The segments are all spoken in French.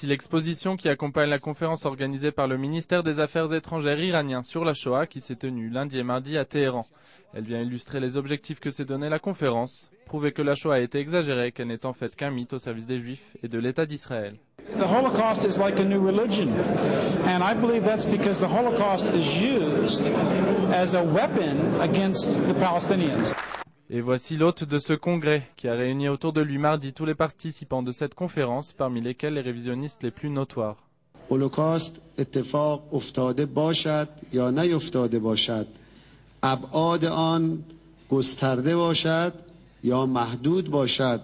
aussi l'exposition qui accompagne la conférence organisée par le ministère des Affaires étrangères iranien sur la Shoah qui s'est tenue lundi et mardi à Téhéran. Elle vient illustrer les objectifs que s'est donné la conférence, prouver que la Shoah a été exagérée, qu'elle n'est en fait qu'un mythe au service des Juifs et de l'État d'Israël. The Holocaust is like a new religion, and I believe that's because the Holocaust is used as a weapon against the Palestinians. Et voici l'hôte de ce congrès, qui a réuni autour de lui mardi tous les participants de cette conférence, parmi lesquels les révisionnistes les plus notoires. هولوکاست اتفاق افتاده باشد یا نیفتاده باشد، ابعاد آن گسترده باشد یا محدود باشد،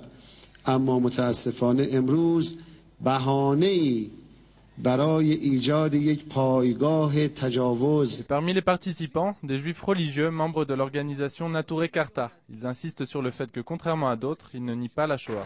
اما متاسفانه امروز بهانه‌ای برای ایجاد یک پایگاه تجاوز. Parmi les participants, des juifs religieux, membres de l'organisation Nature Karta. Ils insistent sur le fait que, contrairement à d'autres, ils ne nient pas la Shoah.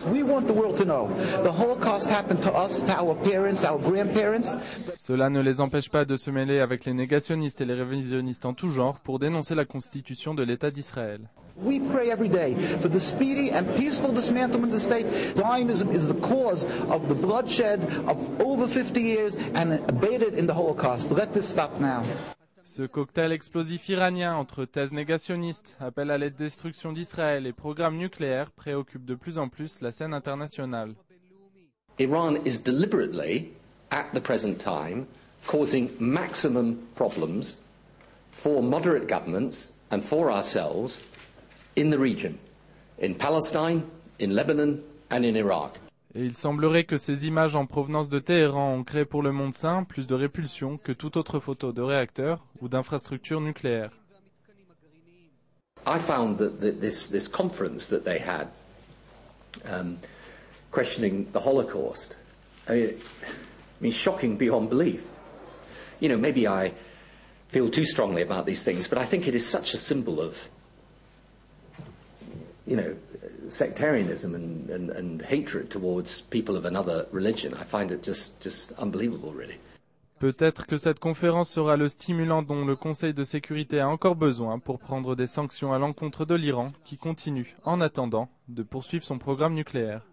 Cela ne les empêche pas de se mêler avec les négationnistes et les révisionnistes en tout genre pour dénoncer la constitution de l'État d'Israël. We pray every day for the speedy and peaceful dismantlement of the state. Zionism is the cause of the bloodshed of over 50 years and abated in the Holocaust. Let this stop now. Ce cocktail explosif iranien entre thèses négationnistes, appel à la destruction d'Israël et programme nucléaire préoccupe de plus en plus la scène internationale. Iran is deliberately, at the present time, causing maximum problems for moderate governments and for ourselves in the region, in Palestine, in Lebanon and in Iraq. Et il semblerait que ces images en provenance de Téhéran ont créé pour le monde saint plus de répulsion que toute autre photo de réacteurs ou d'infrastructures nucléaires. I found that this conference that they had, questioning the Holocaust, I mean, shocking beyond belief. You know, maybe I feel too strongly about these things, but I think it is such a symbol of, you know, sectarianism and hatred towards people of another religion. I find it just unbelievable, really. Peut-être que cette conférence sera le stimulant dont le Conseil de sécurité a encore besoin pour prendre des sanctions à l'encontre de l'Iran qui continue, en attendant, de poursuivre son programme nucléaire.